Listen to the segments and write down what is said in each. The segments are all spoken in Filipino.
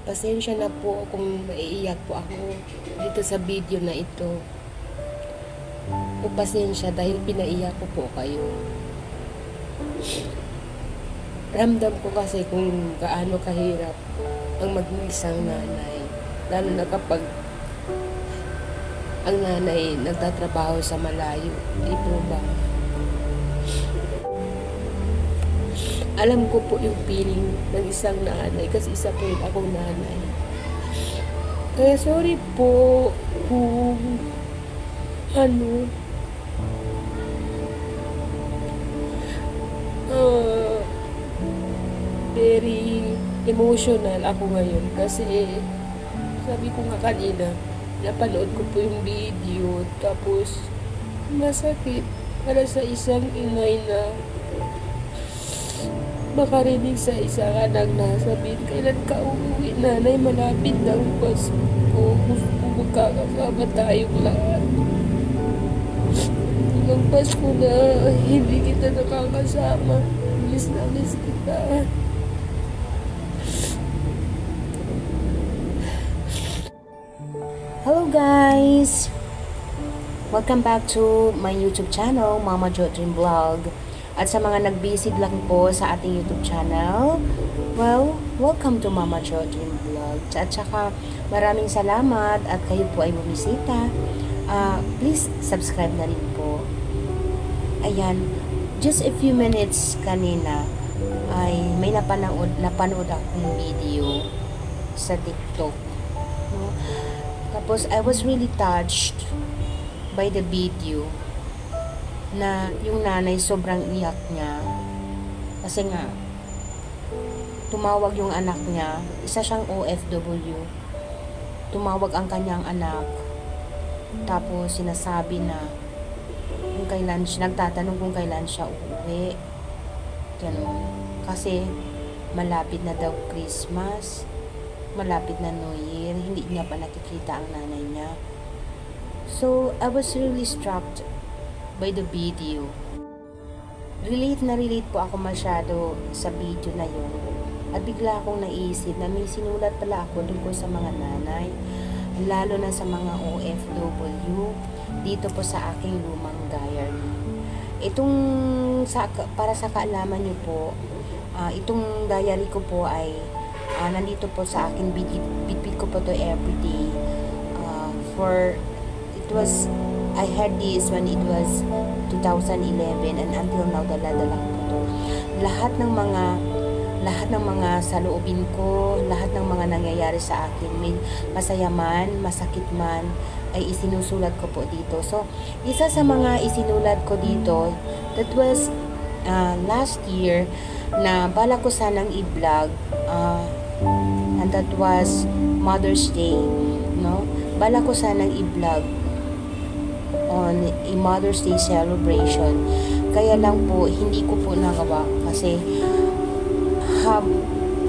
Pasensya na po kung maiiyak po ako dito sa video na ito. O pasensya dahil pinaiyak ko po kayo. Ramdam ko kasi kung gaano kahirap ang maging isang nanay. Lalo na kapag ang nanay nagtatrabaho sa malayo. Di po ba? Alam ko po yung feeling ng isang nanay kasi isa po rin akong nanay. Kaya sorry po kung ah, very emotional ako ngayon kasi sabi ko nga kanina, napanood ko po yung video tapos masakit para sa isang inay na makarinig sa isang anak na sabihin, kailan ka uuwi nanay, malapit na ang Pasko, gusto ko magkakasama tayong lahat. Hanggang Pasko na hindi kita nakakasama, miss na miss kita. Hello guys! Welcome back to my YouTube channel, Mama Jo Dream Vlog. At sa mga nag-visit lang po sa ating YouTube channel, well, welcome to Mama Jo Dream Vlog. At saka maraming salamat at kayo po ay bumisita. Please subscribe na rin po. Ayan, just a few minutes kanina ay may napanood akong video sa TikTok. No? Tapos I was really touched by the video na yung nanay sobrang iyak niya kasi nga tumawag yung anak niya, isa siyang OFW, tumawag ang kanyang anak tapos sinasabi na kung kailan siya, nagtatanong kung kailan siya uuwi, ganun, kasi malapit na daw Christmas, malapit na New Year, hindi niya pa nakikita ang nanay niya. So I was really struck by the video. Relate po ako masyado sa video na yun. At bigla akong naisip na may sinulat pala ako tungkol sa mga nanay, lalo na sa mga OFW, dito po sa aking lumang diary. Itong, para sa kaalaman nyo po, itong diary ko po ay nandito po sa akin, bitbit ko po to everyday. I had this when it was 2011 and until now dala-dala ko to. Lahat ng mga saloobin ko, lahat ng mga nangyayari sa akin, may masaya man, masakit man, ay isinusulat ko po dito. So, isa sa mga isinulat ko dito, that was last year na bala ko sanang i-vlog, and that was Mother's Day, no? Bala ko sanang i-vlog on a Mother's Day celebration. Kaya lang po, hindi ko po nagawa kasi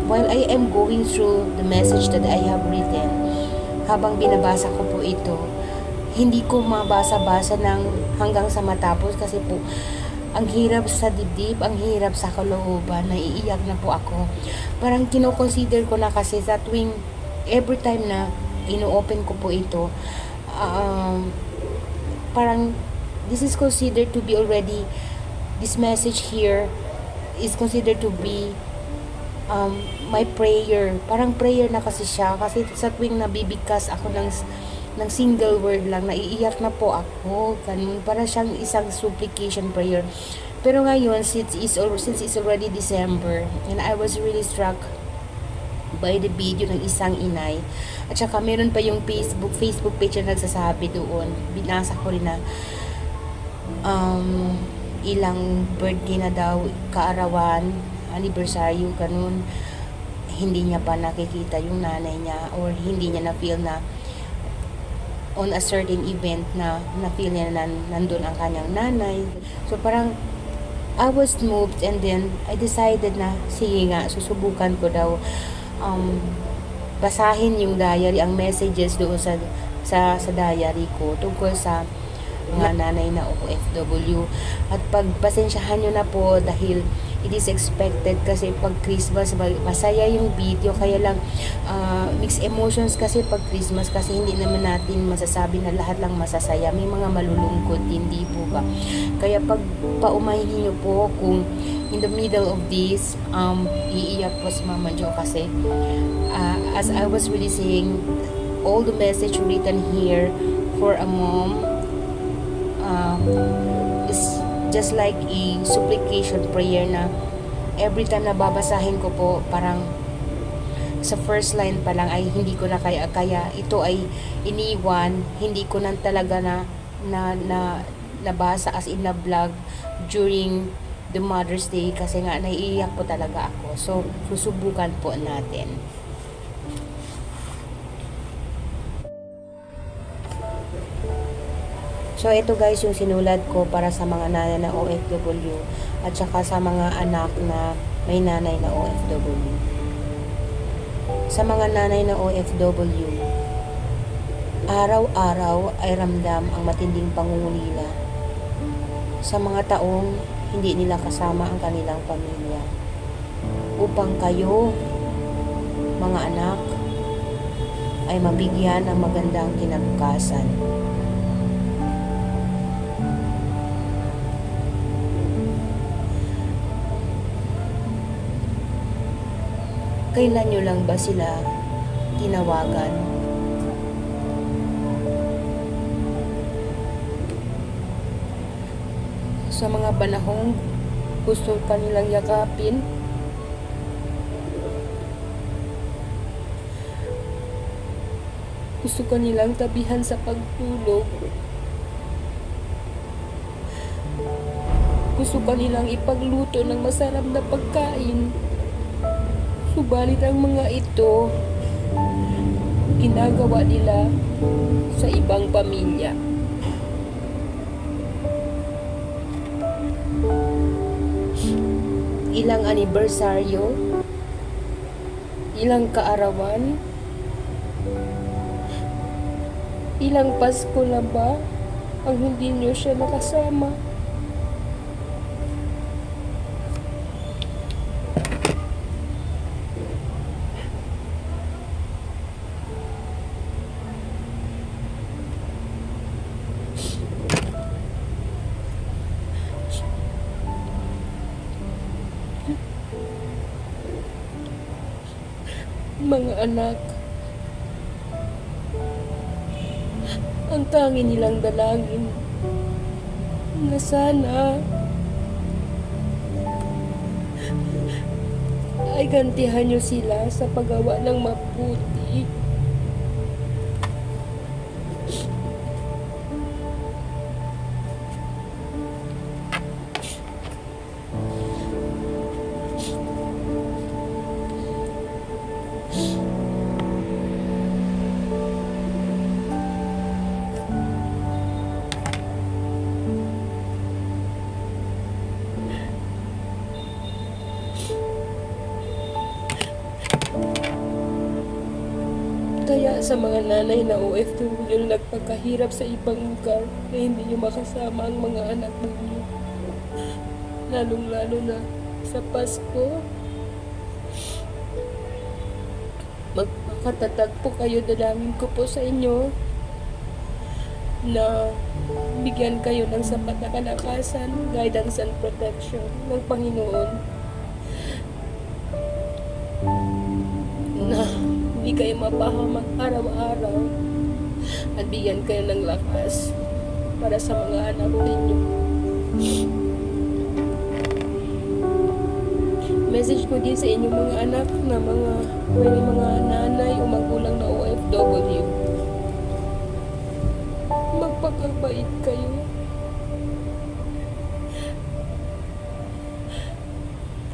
while I am going through the message that I have written, habang binabasa ko po ito, hindi ko mabasa-basa ng hanggang sa matapos kasi po ang hirap sa dibdib, ang hirap sa kalooban, naiiyak na po ako. Parang kino-consider ko na kasi sa tuwing every time na ino-open ko po ito, parang this is considered to be already, this message here is considered to be my prayer. Parang prayer na kasi siya, kasi sa tuwing nabibigkas ako ng single word lang, naiiyak na po ako, ganun, para siyang isang supplication prayer. Pero ngayon, since it's already December, and I was really struck by the video ng isang inay. At saka meron pa yung Facebook page na nagsasabi doon. Binasa ko rin na ilang birthday na daw, kaarawan, anniversary, ganun. Hindi niya pa nakikita yung nanay niya, or hindi niya na-feel na on a certain event na na-feel niya na nandun ang kanyang nanay. So parang I was moved, and then I decided na sige nga, susubukan ko daw basahin yung diary, ang messages doon sa diary ko tungkol sa mga nanay na OFW. At pagpasensyahan nyo na po dahil it is expected kasi pag Christmas masaya yung video, kaya lang mixed emotions kasi pag Christmas, kasi hindi naman natin masasabi na lahat lang masasaya, may mga malulungkot, hindi po ba? Kaya pag paumahin niyo po kung in the middle of this iiyak po si Mama Jo kasi as I was really saying, all the message written here for a mom is just like a supplication prayer na every time na babasahin ko po, parang sa first line pa lang ay hindi ko na kaya ito ay iniwan, hindi ko na talaga nabasa as in na vlog during the Mother's Day kasi nga naiiyak po talaga ako. So susubukan po natin. So, ito guys yung sinulat ko para sa mga nanay na OFW at saka sa mga anak na may nanay na OFW. Sa mga nanay na OFW, araw-araw ay ramdam ang matinding pangungulila sa mga taong hindi nila kasama ang kanilang pamilya. Upang kayo, mga anak, ay mabigyan ng magandang kinabukasan. Kailan nyo lang ba sila tinawagan? Sa mga panahong gusto kanilang yakapin, gusto kanilang tabihan sa pagtulog, gusto kanilang ipagluto ng masarap na pagkain. Subalit ang mga ito, ginagawa nila sa ibang pamilya. Ilang anibersaryo, ilang kaarawan, ilang Pasko na ba ang hindi niyo siya nakasama? Mga anak, ang tangi nilang dalangin na sana ay gantihan niyo sila sa paggawa ng mabuti. Kaya sa mga nanay na OFW na nagpagkahirap sa ibang lugar na hindi nyo makasama ang mga anak ninyo, lalong-lalo na sa Pasko, magpakatatag po kayo. Dalangin ko po sa inyo na bigyan kayo ng sapat na kalakasan, guidance and protection ng Panginoon, na hindi kayo mapahamak araw-araw at bigyan kayo ng lakas para sa mga anak ninyo. Message ko din sa inyo mga anak na may mga nanay o magulang na OFW. Magpakabait kayo.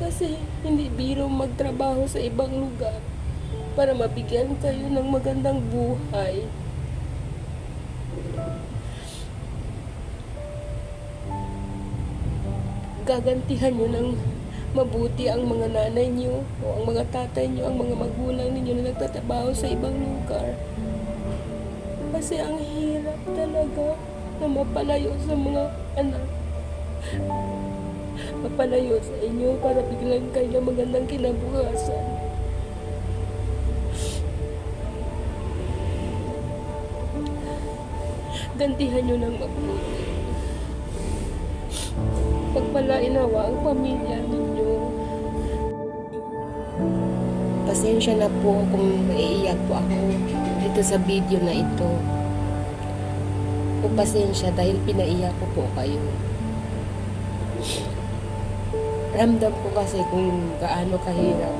Kasi hindi biro magtrabaho sa ibang lugar para mabigyan kayo ng magandang buhay. Gagantihan nyo ng mabuti ang mga nanay nyo o ang mga tatay nyo, ang mga magulang ninyo na nagtatrabaho sa ibang lugar. Kasi ang hirap talaga na mapalayo sa mga anak. mapalayo sa inyo para biglang kayo ng magandang kinabukasan. Gantihan nyo ng mabuti. Pagpalain nawa ang pamilya ninyo. Pasensya na po kung naiiyak po ako dito sa video na ito. O pasensya dahil pinaiyak ko po kayo. Ramdam ko kasi kung gaano kahirap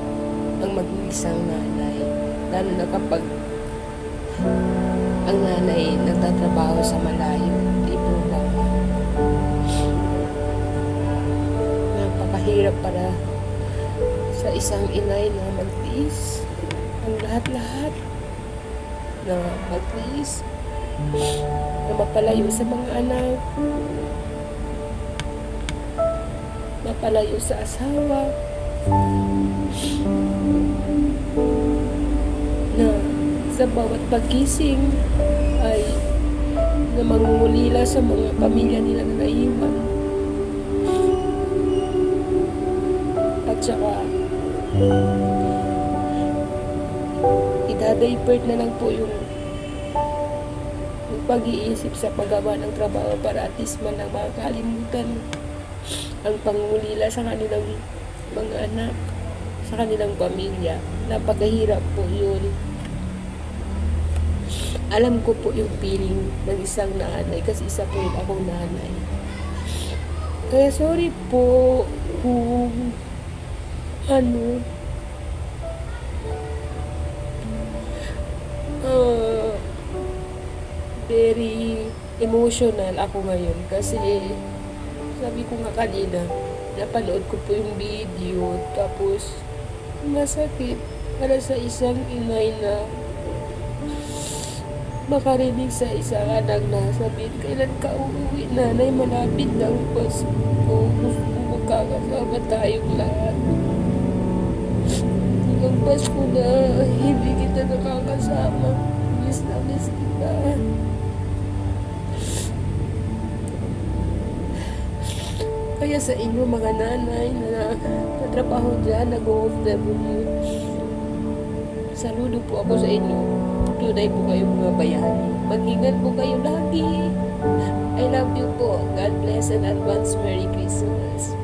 ang mag-isang nanay. Lalo na kapag ang nanay nagtatrabaho sa malayo. Di po ba? Napakahirap para sa isang inay na magtiis ang lahat-lahat, na magtiis, na mapalayo sa mga anak, mapalayo sa asawa, na sa bawat pagising ay na mangungulila sa mga pamilya nila na naiwan. At saka idadivert na lang po yung pag-iisip sa paggawa ng trabaho para at least man lang makakalimutan ang pangungulila sa kanilang mga anak, sa kanilang pamilya. Napakahirap po yun. Alam ko po yung feeling ng isang nanay kasi isa po rin akong nanay. Kaya sorry po kung very emotional ako ngayon kasi sabi ko nga kanina, napanood ko po yung video tapos masakit para sa isang inay na makarinig sa isang anak na sabihin, kailan ka uuwi nanay, malapit na ang Pasko, gusto ko magkakasama tayong lahat. Hanggang Pasko na hindi kita nakakasama, miss na miss kita. Kaya sa inyo mga nanay na natrabaho dyan, nag-OFW, saludo po ako sa inyo. Tunay po kayo mga bayani. Mag-ingat po kayo lagi. I love you po. God bless and advance Merry Christmas.